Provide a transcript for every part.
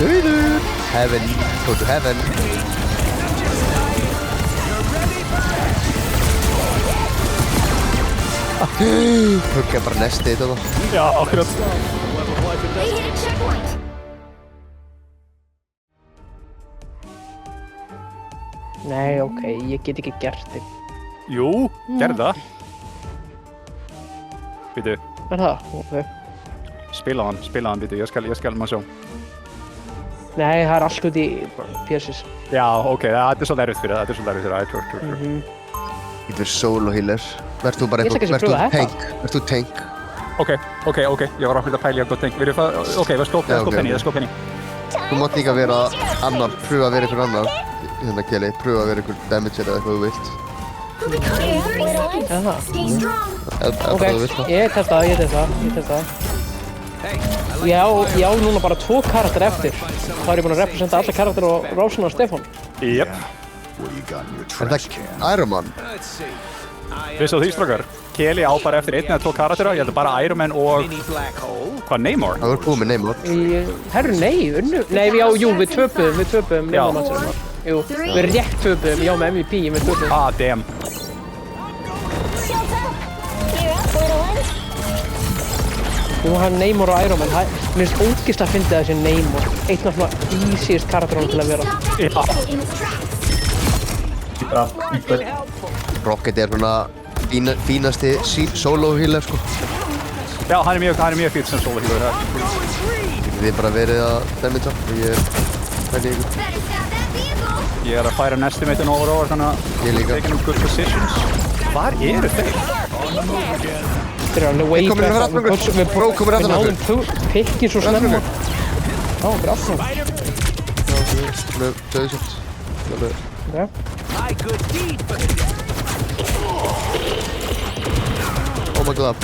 Heaven, go to heaven. Hugga bara nesti þetta þá. Já, akkurat. Nei, ok, ég get ekki gert þig. Jú, gerðu það. Býtu, Er það? Ok. spila hann, býtu, ég skal maður sjá. Nei, það er allt út í PS's. Já, ok, þetta er svolítið erfitt fyrir það, true. Þetta er solo healer. Verð þú bara Ég ætla kannski að pröfa tank. Verð þú tank. Ok, ég var ákveð að pæla í að gott tenk. Ok, let's go Penny. Þú mátt líka vera annar, pröfa að vera ykkur annar. Hérna Kelly, pröfa að vera ykkur damager eða eitthvað þú vilt. Er það? Ok, Eða þú vilt það. ég testa það. Ég á núna bara 2 karakter eftir. Þá er ég búinn að representa alla karakter og Rósan og Stefán. Jep. Er það Iron Man? Vissu því strákar, Kelly á bara eftir 1 eða 2 karaktera, ég held bara Iron Man og... Hvað, Namor? Það voru búið með Namor. Herru, nei, við töpuðum Namor-matchurum. Jú, við rétt töpuðum, já með MVP, við töpuðum. Ah, damn. Jú, hann Namor og Iron Man, mér finnst ógeðslega að fyndið þessi Namor. Einn af svona easiest karakterunum til að vera. Rocket er svona fínasti solo healer sko. Já, hann er mjög fýtt sem solo healer. Þið er bara verið að damage og ég fæli ykkur. Ég er að færa nestimatein over, þannig að Ég líka. taking good positions. Hvar eru þeir? Þeir eru alveg way Komur back. komur Við náðum pikkin svo snemma. Já, við erum aftur. Með döðsjöld. Já. Oh my god.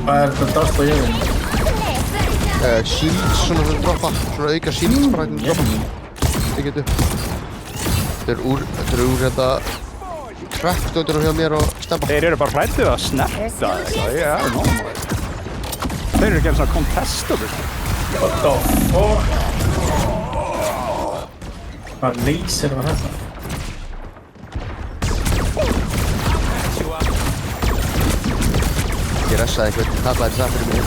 Hvað er þetta drast á jöfnum? Shields svona droppa. Svona auka shields bara hérna droppa. Ekkert upp. Þetta er úr hérna crack-dóttunum hjá mér og stempa. Þeir eru bara hrættið að snerta eitthvað, ég er nóg. Þeir eru ekki eins og contestable. What the fuck? Hvað laser var þetta? Ég ressaði einhvern, tapaði það fyrir mig.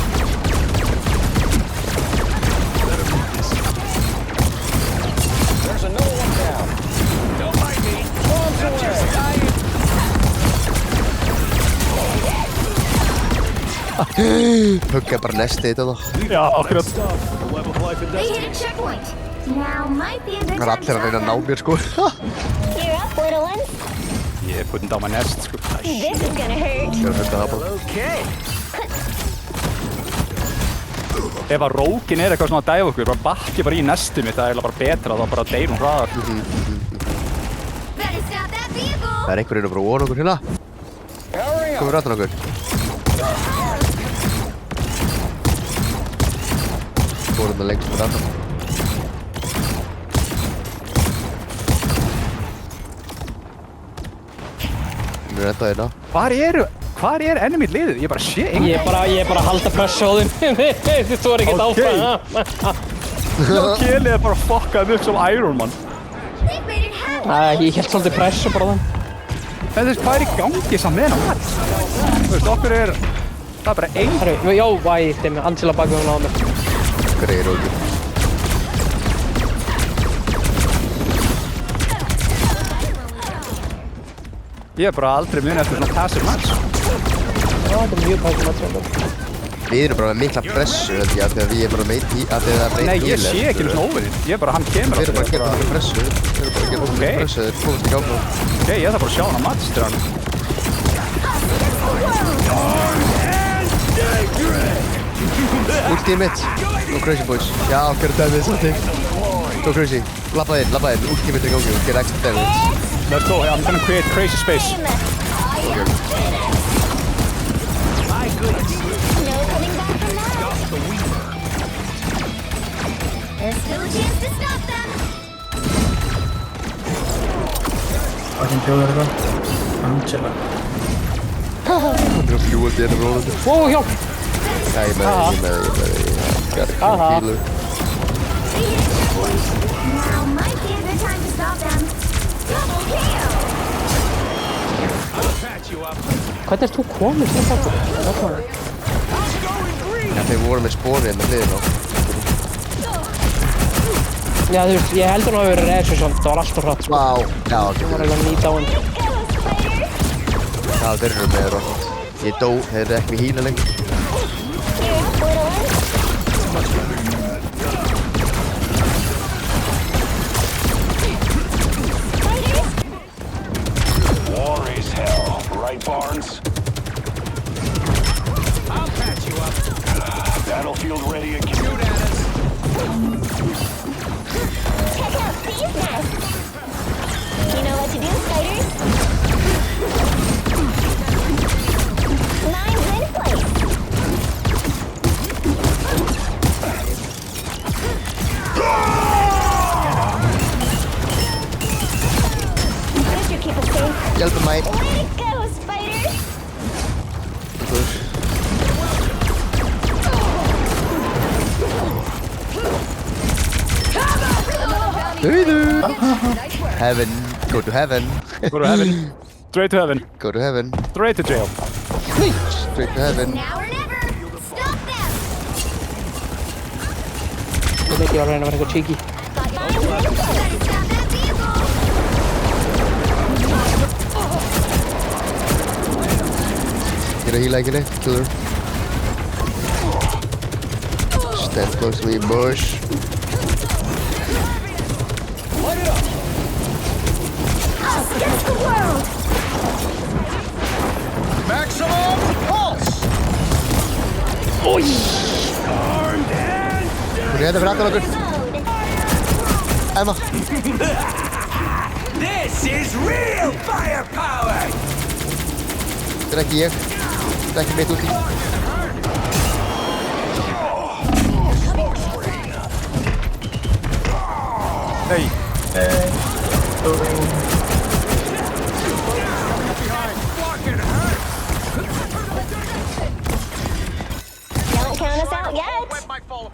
Hugga bara nesti þetta þá. Já, akkurat. Það er allir að reyna að ná mér sko. Ég er putting down my nest, sko. Ég er að hugga það bara. Ef að rókin er eitthvað svona að dæfa okkur, bara bakki bara í nestið mitt, það er bara betra, þá bara deyr hún hraðar. Það er einhver að bara vona okkur hérna. Komur rættan okkur. Fórum það lengst með rættan. Við erum rættað hérna. Hvar er enemy liðið? Ég bara sé Ég er bara að halda pressa á þeim. Þið þóra ekkert áfram. Kelly er bara að fucka upp sem Iron Man. Ég held svolítið pressa bara á þeim. En þess, hvað er í gangi samt með hennar? Þú veist, okkur er... Það er bara ein... Herru, já, þeim Angela bak við hún á mér. Greið rókir. Ég er bara aldrei munið eftir svona passive match. Já, þetta er mjög passive match. Við erum bara með mikla pressu held ég, af því að við erum bara meit í, af því að það er meit Nei, ég sé ekki svona óvinni. Ég er bara, hann kemur Við erum bara að gera mikla pressu. Við erum bara að gera mikla pressu, þeir komast ekki áfram. Ok, ég þarf bara að sjá hann að match til hann. Ultið mitt. Go crazy boys. Já, gerðu damage svolítið. Go crazy. Lappa inn. Ultið mitt er í gangi og gera extra damage. Let's go, I'm gonna create crazy space. Hvað bjóður eitthvað? Angela. Það er fljúandi hérna bróðandi. Ó, hjálp! Já, ég með Gotta kill Aha. healer. Now might be a good time to stop them. Double kill! Hvernig ert þú komið svo fættur? Já, þeir voru með spórið með hliðin á. Já, þú veist, ég heldur nú að vera reðsum samt, það var alltaf hratt, sko. Vá. Já, Það var eiginlega nýt á hann. já, þeir eru með þér og ég dó, þeir eru ekki með híla lengur. War is hell, right, Barnes? I'll patch you up. Battlefield ready again. Shoot at us. Check out these nests! You know what to do, spiders? Mine's in place! This should keep us safe. Hjálpa mig. Way to go, spiders! Heaven. Go to heaven. Go to heaven. Straight to heaven. Go to heaven. Straight to jail. Straight to heaven. Now or never! Stop them! Ég veit ég var að reyna að vera eitthvað cheeky. Mine's in place! Better stop that vehicle! Get a heal like it. Kill her. Stand close to me, bush. I'll sketch the world! Maximum pulse! Hún er hérna fyrir aftan okkur. Reload! Emma. This is real firepower! Þetta er ekki ég. Þetta er ekki mitt út í. Hey. Don't count us out yet!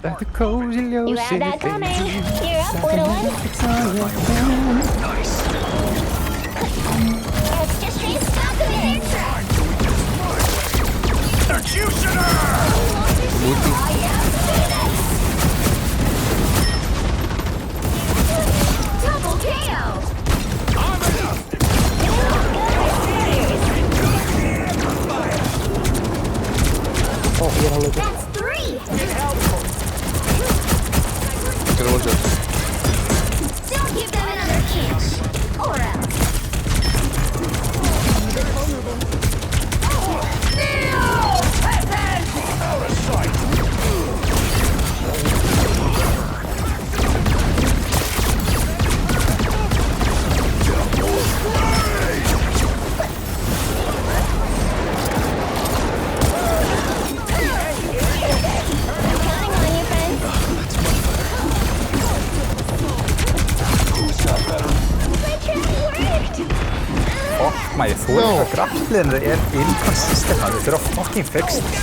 Þetta er cozy You ljósið. had that coming! You're up, little one! It's just straight stop the minute! Double KO! Ó, ég er alveg upp. That's three! Gonna one shot. Don't give them another chance! Or else! Counting on you, friends! My trick worked! Maður, þú er eitthvað grappliðinu er inconsistent, maður. Þau eru að fucking fixa það.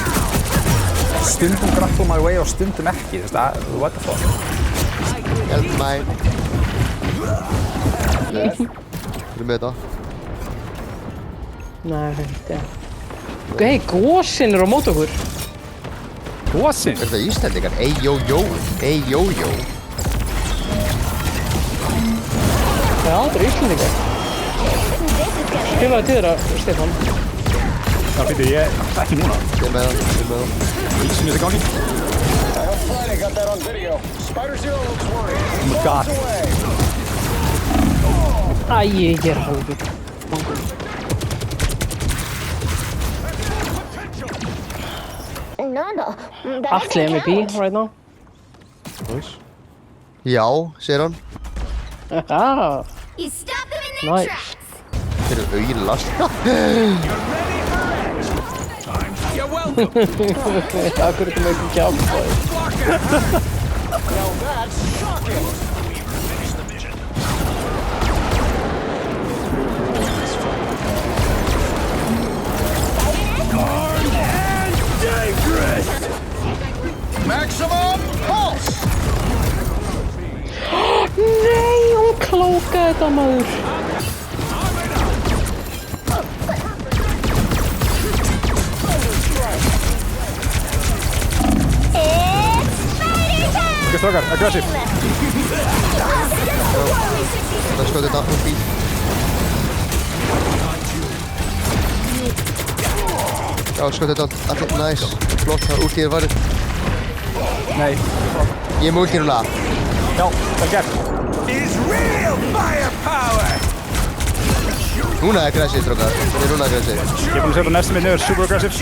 Stundum grapple my way og stundum ekki, þú veist það, what the fuck. Hjálpa mig. Þú með þetta? Nei, það er ekki það. Hei, gósinn er á mót okkur. Gósinn? Er þetta Íslendingar? Ey, jó, jó. Ey, jó, jó. Já, það er Íslendingar. Skrifaði til þeirra, Stefán. Það býtti ég, ekki núna. Ég er með það. Ég er með það. Ísinn er það gangi. I got that on video. Spider Zero looks worried. Oh my god. Æ, ég er hálfur. No. Atli MVP right now. Nice. Já, segir hann. Ah, You stop them in their nice. tracks! Þeir eru auðilast. Akkur er þetta með ekki kjátt. þetta maður? Ok, strákar, aggressive. Það skoði þetta úr bíl. Já, skoði þetta allir, nice. Flott, það er úr því þér varðið. Nei. Ég er með úr því núna. Já, vel gert. Núna er aggressive, strókar. Það er núna aggressive. Ég er búinn að setja næstum minn niður, super aggressive.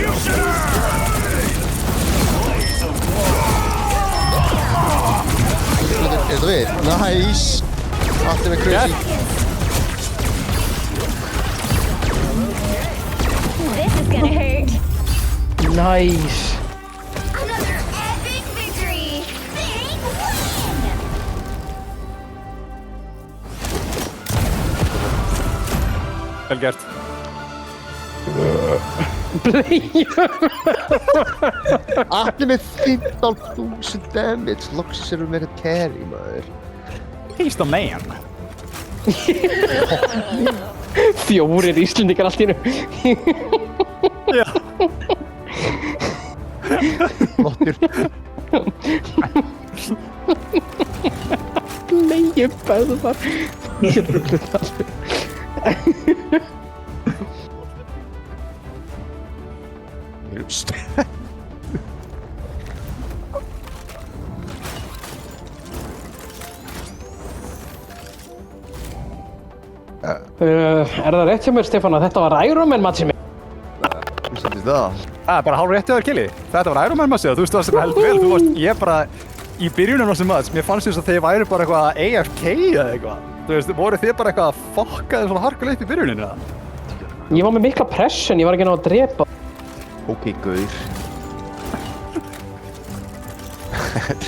Er þetta við? Nice! Allt er með crazy. This is gonna hurt. Nice. Another epic victory. Big win. Vel gert. Allir með 15.000 damage. Loksins erum við með eitthvað carry, maður. He's the man. 4 Íslendingar allt í einu. Já. Flottur. Nei, ég bæði það. Ég rúgði það alveg. Við erum Er það rétt hjá mér, Stefán, að þetta var Iron Man match sem ég? Þú setjum það. Bara hálf réttið þér, Kili. Þetta var Iron Man massið, þú veist það sem heldur vel. Þú varst, ég bara, í byrjunum á þessum match, mér fannst þess að þeir væri bara eitthvað AFK eða eitthvað. Þú veist, voru þið bara eitthvað að fokka þér svona harkulega upp í byrjuninu, eða? Ég var með mikla pressun, ég var ekki ná að drepa. Ok, gaur.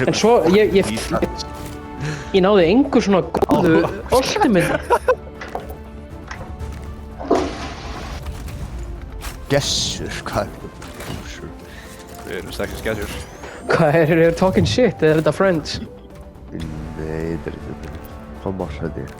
En svo, ég náði engu svona góðu ultimate. Gessur, hvað er það? Við erum sterkir skessjur. Hvað er talking shit, er þetta friends? Nei, þetta er Thomas, þetta er.